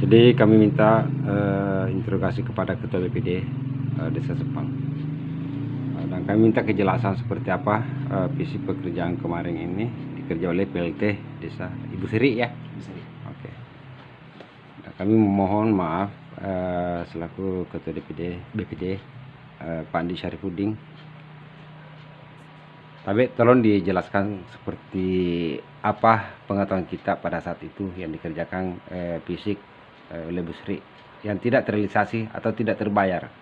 Jadi kami minta interogasi kepada Ketua BPD Desa Sepang, dan kami minta kejelasan seperti apa visi pekerjaan kemarin ini dikerja oleh PLT Desa Ibu Sri ya. Oke. Nah, kami memohon maaf selaku Ketua BPD Pak Andi Syarifuddin. Tapi tolong dijelaskan seperti apa pengetahuan kita pada saat itu yang dikerjakan fisik oleh Bu Sri yang tidak terrealisasi atau tidak terbayar.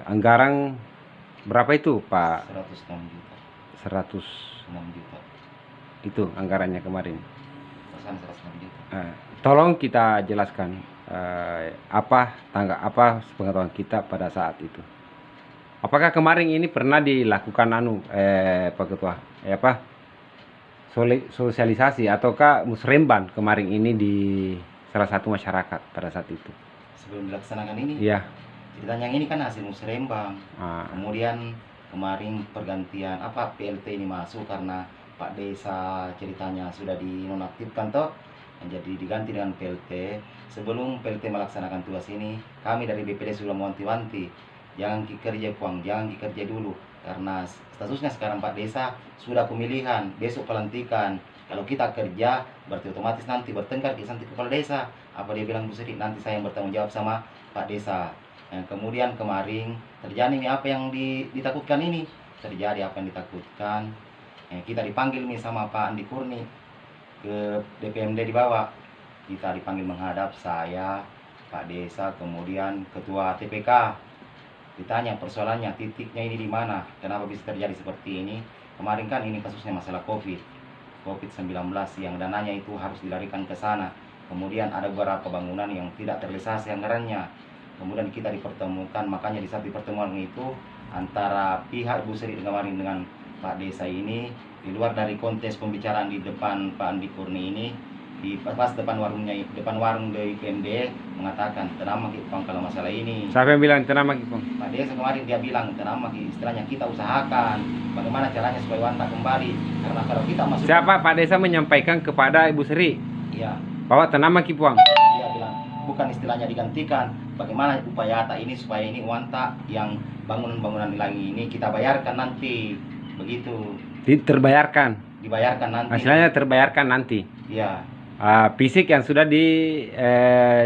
Anggaran berapa itu Pak? 106 juta. 106 juta. Itu anggarannya kemarin. 106 juta. Tolong kita jelaskan apa pengetahuan kita pada saat itu. Apakah kemarin ini pernah dilakukan Pak Ketua sosialisasi ataukah musremban kemarin ini di salah satu masyarakat pada saat itu? Sebelum dilaksanakan ini? Iya. Ceritanya ini kan hasil musrembang. Kemudian kemarin pergantian PLT ini masuk karena Pak Desa ceritanya sudah dinonaktifkan toh, jadi diganti dengan PLT. Sebelum PLT melaksanakan tugas ini, kami dari BPD sudah mewanti-wanti, jangan kerja Puang, jangan kerja dulu, karena statusnya sekarang Pak Desa sudah pemilihan, besok pelantikan. Kalau kita kerja berarti otomatis nanti bertengkar di kepala desa. Apa dia bilang Bu Sri, nanti saya yang bertanggung jawab sama Pak Desa. Kemudian kemarin terjadi ini apa yang ditakutkan ini, terjadi apa yang ditakutkan. Kita dipanggil nih sama Pak Andi Kurni ke DPMD di bawah. Kita dipanggil menghadap saya, Pak Desa, kemudian Ketua TPK. Ditanya persoalannya, titiknya ini di mana, kenapa bisa terjadi seperti ini. Kemarin kan ini kasusnya masalah COVID-19 yang dananya itu harus dilarikan ke sana. Kemudian ada beberapa bangunan yang tidak terrealisasi anggarannya. Kemudian kita dipertemukan, makanya di saat pertemuan itu antara pihak Bu Sri kemarin dengan Pak Desa ini, di luar dari konteks pembicaraan di depan Pak Andi Kurni ini, di pas depan warung dari PMD mengatakan tenang Maki Pang kalau masalah ini. Siapa yang bilang tenang Maki Pang? Pak Desa kemarin dia bilang tenang Maki, istilahnya kita usahakan bagaimana caranya supaya Wanta kembali, karena kalau kita masuk. Siapa Pak Desa menyampaikan kepada Ibu Sri? Iya. Bahwa tenang Maki Pang. Dia bilang bukan istilahnya digantikan, bagaimana upaya ini supaya ini Wanta yang bangunan-bangunan lagi ini kita bayarkan nanti, begitu. Terbayarkan. Dibayarkan nanti. Hasilnya terbayarkan nanti. Iya. Fisik yang sudah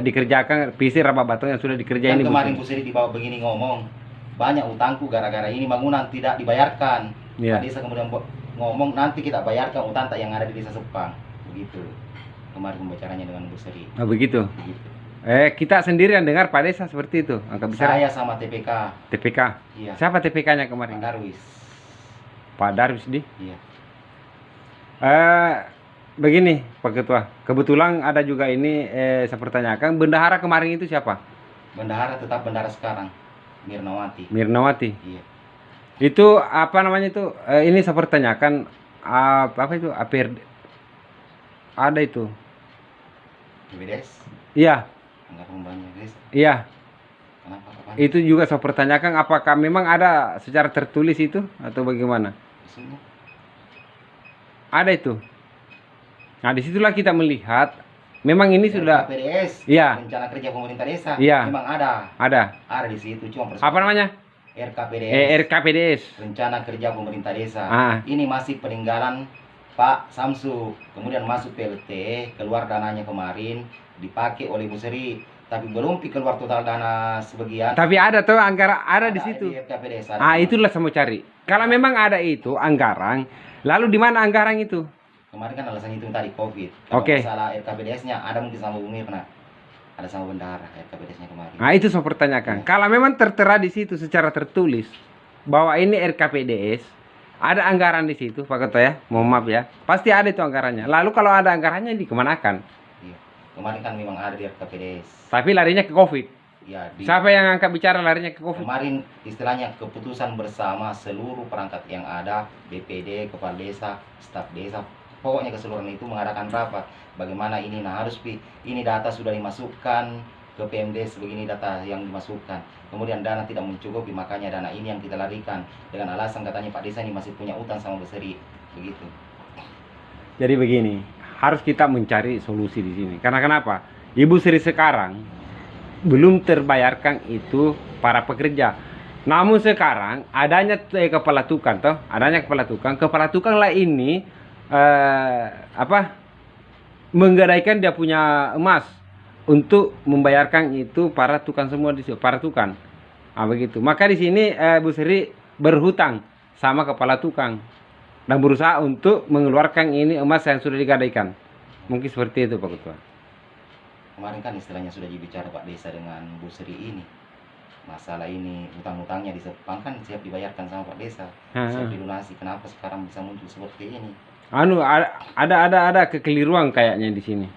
dikerjakan, fisik rapat batu yang sudah dikerjain. Dan kemarin Bu Sri di bawah begini ngomong, banyak utangku gara-gara ini bangunan tidak dibayarkan. Yeah. Pak Desa kemudian ngomong nanti kita bayarkan utang yang ada di Desa Sepang, begitu. Kemarin pembicaranya dengan Bu Sri. Oh begitu. Kita sendirian dengar Pak Desa seperti itu. Saya sama TPK. TPK. Iya. Siapa TPK-nya kemarin? Pak Darwis. Pak Darwis di? Iya. Begini Pak Ketua, kebetulan ada juga ini saya pertanyakan, bendahara kemarin itu siapa? Bendahara tetap bendahara sekarang, Mirnawati. Mirnawati. Iya. Itu apa namanya itu? Ini saya pertanyakan apa itu? Ada itu? BPDS? Iya. Iya. Kenapa? Itu juga saya pertanyakan, apakah memang ada secara tertulis itu atau bagaimana? Maksudnya? Ada itu. Nah disitulah kita melihat memang ini sudah RKPDS, iya. Rencana Kerja Pemerintah Desa, iya. Memang ada di situ, cuma apa namanya? RKPDS, Rencana Kerja Pemerintah Desa. Ini masih peninggalan Pak Samsu, kemudian masuk PLT, keluar dananya kemarin dipakai oleh Bu Sri, tapi belum keluar total dana sebagian. Tapi ada tuh anggaran ada di situ. RKPDS, itulah saya mau cari. Kalau memang ada itu anggaran, lalu di mana anggaran itu? Kemarin kan alasan itu tadi COVID. Kalau masalah RKPDS-nya ada mungkin sama Bu Mirna. Ada sama bendahara RKPDS-nya kemarin. Nah, itu saya pertanyakan. Kalau memang tertera di situ secara tertulis bahwa ini RKPDS, ada anggaran di situ, Pak Ketua ya. Mohon maaf ya. Pasti ada itu anggarannya. Lalu kalau ada anggarannya dikemanakan? Iya. Kemarin kan memang ada di RKPDS. Tapi larinya ke COVID. Ya, siapa yang angkat bicara larinya ke COVID? Kemarin istilahnya keputusan bersama seluruh perangkat yang ada, BPD, kepala desa, staf desa, pokoknya keseluruhan itu mengadakan rapat. Bagaimana ini harus ini data sudah dimasukkan ke PMD, sebegini data yang dimasukkan. Kemudian dana tidak mencukupi, makanya dana ini yang kita larikan dengan alasan katanya Pak Desa ini masih punya utang sama Bu Sri, begitu. Jadi begini, harus kita mencari solusi di sini. Karena kenapa? Ibu Sri sekarang belum terbayarkan itu para pekerja. Namun sekarang adanya kepala tukang toh, adanya kepala tukang lah ini menggadaikan dia punya emas untuk membayarkan itu para tukang semua di situ, para tukang. Begitu. Maka di sini Bu Sri berhutang sama kepala tukang dan berusaha untuk mengeluarkan ini emas yang sudah digadaikan. Mungkin seperti itu Pak Ketua. Kemarin kan istilahnya sudah dibicara Pak Desa dengan Bu Sri ini. Masalah ini hutang-hutangnya di Sepang kan siap dibayarkan sama Pak Desa, siap dilunasi. Kenapa sekarang bisa muncul seperti ini? Ada kekeliruan kayaknya di sini.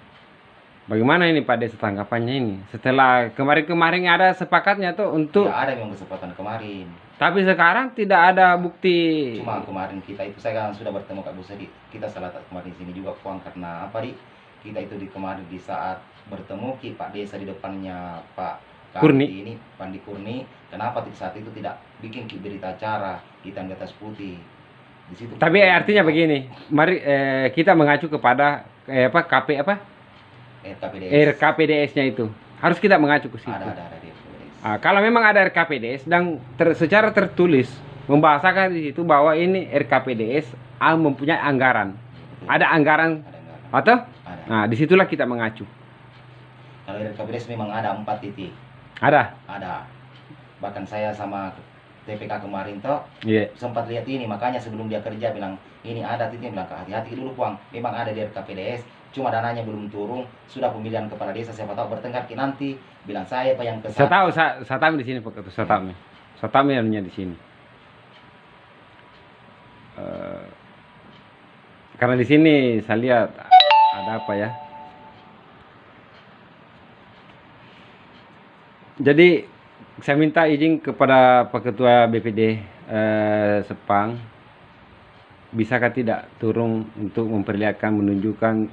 Bagaimana ini Pak Desa tanggapannya ini? Setelah kemarin ada sepakatnya tuh untuk ya, ada memang kesepakatan kemarin. Tapi sekarang tidak ada bukti. Cuma kemarin kita itu saya kan sudah bertemu Kak Bu Sri. Kita salah kemarin sini juga Puang karena apa kita itu kemarin di saat bertemu Pak Desa di depannya Pak Kurni ini Pandi Kurni, kenapa saat itu tidak bikin berita acara hitam di atas putih di situ? Tapi artinya begini, mari kita mengacu kepada RKPDS-nya itu harus kita mengacu ke situ. Ada RKPDS. Kalau memang ada RKPDS dan secara tertulis membahasakan di situ bahwa ini RKPDS mempunyai anggaran, ada anggaran atau? Ada. Nah disitulah kita mengacu. Kalau RKPDS memang ada 4 titik. Ada. Bahkan saya sama TPK kemarin toh sempat lihat ini, makanya sebelum dia kerja bilang ini ada titik, bilang hati-hati dulu Puang, memang ada di RKPDS, cuma dananya belum turun, sudah pemilihan kepala desa siapa tahu bertengkar nanti bilang saya Pak yang kesal. Saya tahu di sini Pak Ketua, saya tahu di sini. Karena di sini saya lihat ada apa ya? Jadi saya minta izin kepada Pak Ketua BPD Sepang, bisakah tidak turun untuk memperlihatkan, menunjukkan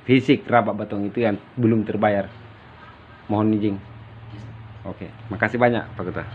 fisik rabak batong itu yang belum terbayar. Mohon izin. Oke, makasih banyak Pak Ketua.